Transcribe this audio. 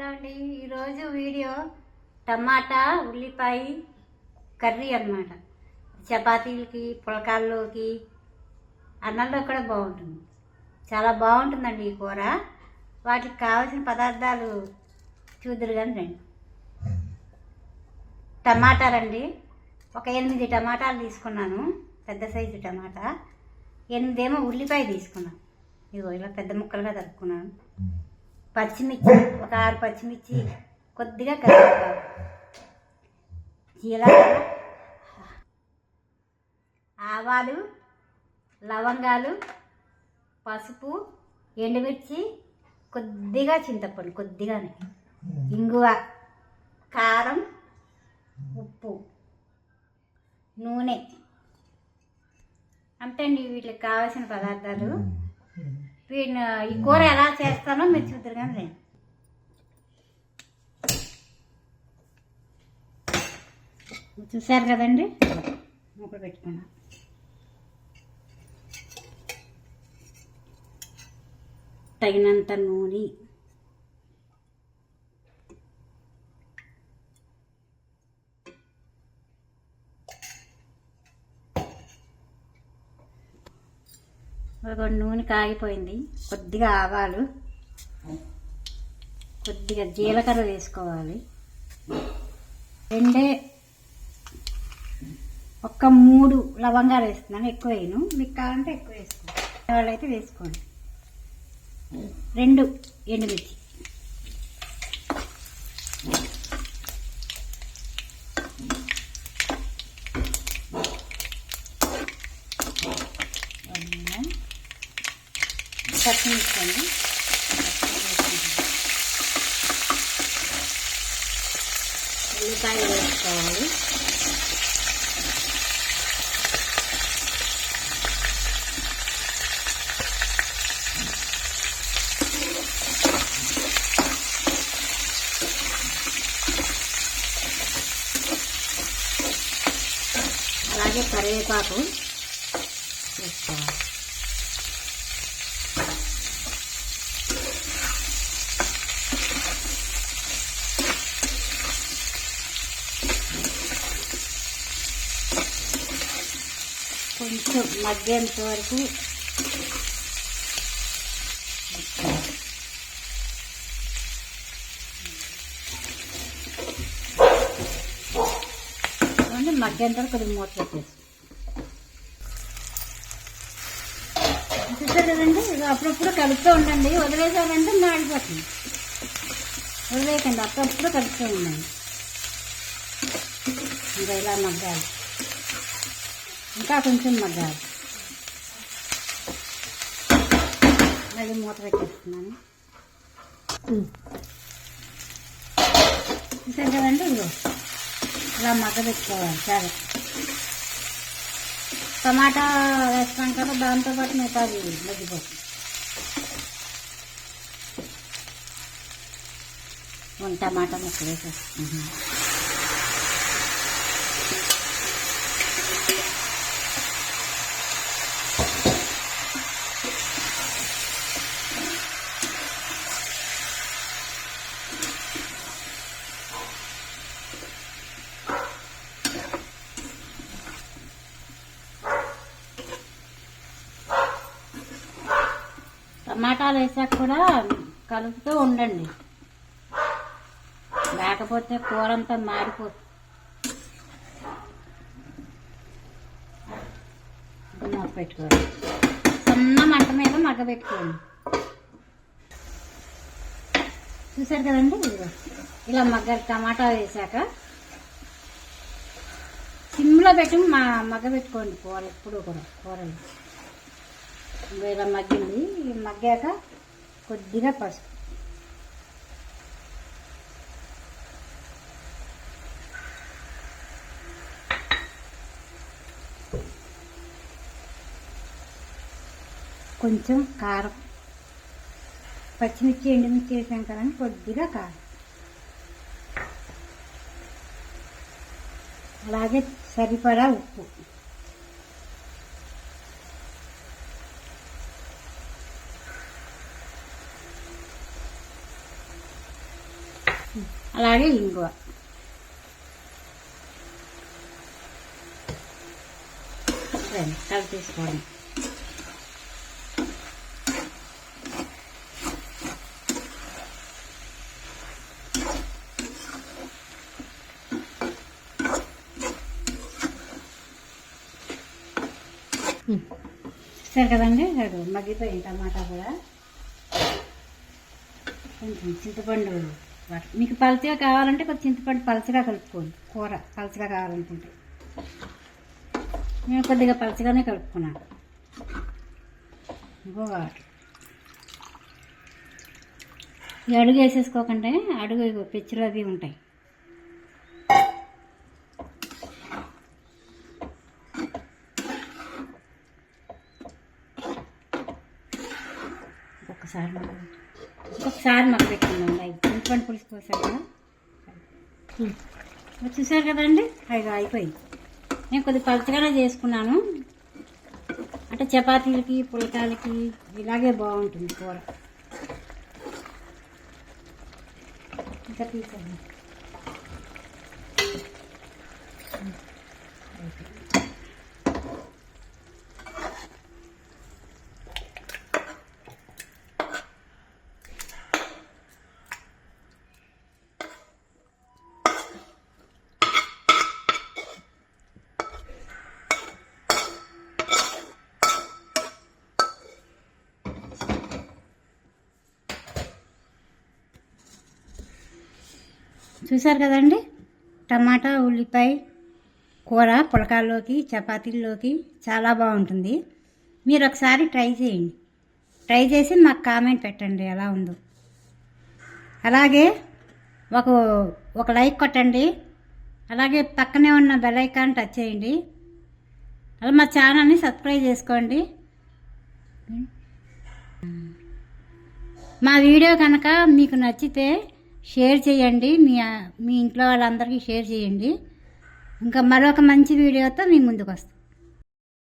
Hello అండి, ఈరోజు video టమాటా ఉల్లిపాయ కర్రీ అన్నమాట. చపాతీలకి, పులకాల్లోకి, అన్నంలో కూడా బాగుంటుంది. చాలా బాగుంటుందండి ఈ కూర. వాటికి కావాల్సిన పదార్థాలు చూద్దరు కానీ రండి. టమాటాలండి, ఒక 8 టమాటాలు తీసుకున్నాను, పెద్ద సైజు టమాటా. 8 ఏమో ఉల్లిపాయ తీసుకున్నాను, ఇదిగో ఇలా పెద్ద ముక్కలుగా తరుక్కున్నాను. పచ్చిమిర్చి ఒక 6 పచ్చిమిర్చి, కొద్దిగా కరివేపాకు, జీలకర్ర, ఆవాలు, లవంగాలు, పసుపు, ఎండుమిర్చి, కొద్దిగా చింతపండు, కొద్దిగానే ఇంగువ, కారం, ఉప్పు, నూనె. అంతే అండి వీటికి కావాల్సిన పదార్థాలు. వీటిని ఈ కూర ఎలా చేస్తానో మీరు చూద్దరు కానీ నేను చూశారు కదండి. మూకుడు పెట్టుకున్నా. తగినంత నూనె, నూనె కాగిపోయింది. కొద్దిగా ఆవాలు, కొద్దిగా జీలకర్ర వేసుకోవాలి. ఒక్క 3 లవంగాలు వేస్తున్నాను, ఎక్కువ వేయను. మీకు కావాలంటే ఎక్కువ వేసుకోండి, వాళ్ళైతే వేసుకోండి. 2 ఎండుమిర్చి, పచ్చిమిర్చి అండి, ఉల్లిపాయలు వేసుకోవాలి. అలాగే కరివేపాకు వేసుకోవాలి. కొంచెం మగ్గేంత వరకు మగ్గేంత వరకు కొద్దిగా మూత పెట్టేసి చూసారు కదండి. అప్పుడప్పుడు కలుపుతూ ఉండండి, వదిలేసారంటే మాడిపోతుంది. వదిలేయకండి, అప్పుడప్పుడు కలుపుతూ ఉండండి. ఇంకా ఇలా మగ్గాలి, ఇంకా కొంచెం మగ్గాలి. మళ్ళీ మూత పెట్టేస్తున్నాను. చూసారు కదండి, ఇదిగో ఇలా మగ్గబెట్టుకోవాలి. చాలా టమాటా వేస్తాం కదా, దాంతోపాటు మిగతాది మగ్గిపోతుంది. 1 టమాటా ముక్కలు వేసేస్తున్నాను. టమాటాలు వేసాక కూడా కలుపుతూ ఉండండి, లేకపోతే కూర అంతా మాడిపోతుంది. మూత పెట్టుకోవాలి, సన్న మంట మీద మగ్గబెట్టుకోండి. చూసారు కదండి, ఇదిగో ఇలా మగ్గాలి. టమాటా వేసాక సిమ్లో పెట్టి మగ్గబెట్టుకోండి కూర ఎప్పుడు కూడా. కూరలు ఇలా మగ్గింది. మగ్గాక కొద్దిగా పసుపు, కొంచెం కారం, పచ్చిమిర్చి ఎండుమిర్చి వేసాం కదండి, కొద్దిగా కారం, అలాగే సరిపడా ఉప్పు. అలాగే ఇంగువ. కలిపేసుకోండి. సరే కదండి, అది మగ్గిపోయింది టమాటా కూడా. కొంచెం చింతపండు మీకు పలచగా కావాలంటే కొంచెం చింతపండు పలచగా కలుపుకోండి. కూర పలచగా కావాలనుకుంటే నేను కొద్దిగా పలచగానే కలుపుకున్నాను. ఇంకో వాటర్. ఈ అడుగు వేసేసుకోకండి, అడుగు పెచ్చులు అవి ఉంటాయి. ఇంకొకసారి మాకు పెట్టుకుందాం. చింతపండు పులుసు పోసారు కదా, చూసారు కదండి, అది అయిపోయింది. నేను కొద్దిగా పలచగానే చేసుకున్నాను, అంటే చపాతీలకి పుల్కాలకి ఇలాగే బాగుంటుంది కూర. ఇంకా తీసుకోండి. చూసారు కదండి, టమాటా ఉల్లిపాయ కూర పులకాల్లోకి చపాతీల్లోకి చాలా బాగుంటుంది. మీరు ఒకసారి ట్రై చేయండి. ట్రై చేసి మాకు కామెంట్ పెట్టండి ఎలా ఉందో. అలాగే ఒక లైక్ కొట్టండి. అలాగే పక్కనే ఉన్న బెల్ ఐకాన్ టచ్ చేయండి. అలా మా ఛానల్ని సబ్స్క్రైబ్ చేసుకోండి. మా వీడియో కనుక మీకు నచ్చితే షేర్ చేయండి, మీ ఇంట్లో వాళ్ళందరికీ షేర్ చేయండి. ఇంకా మరొక మంచి వీడియోతో మీ ముందుకు వస్తాం.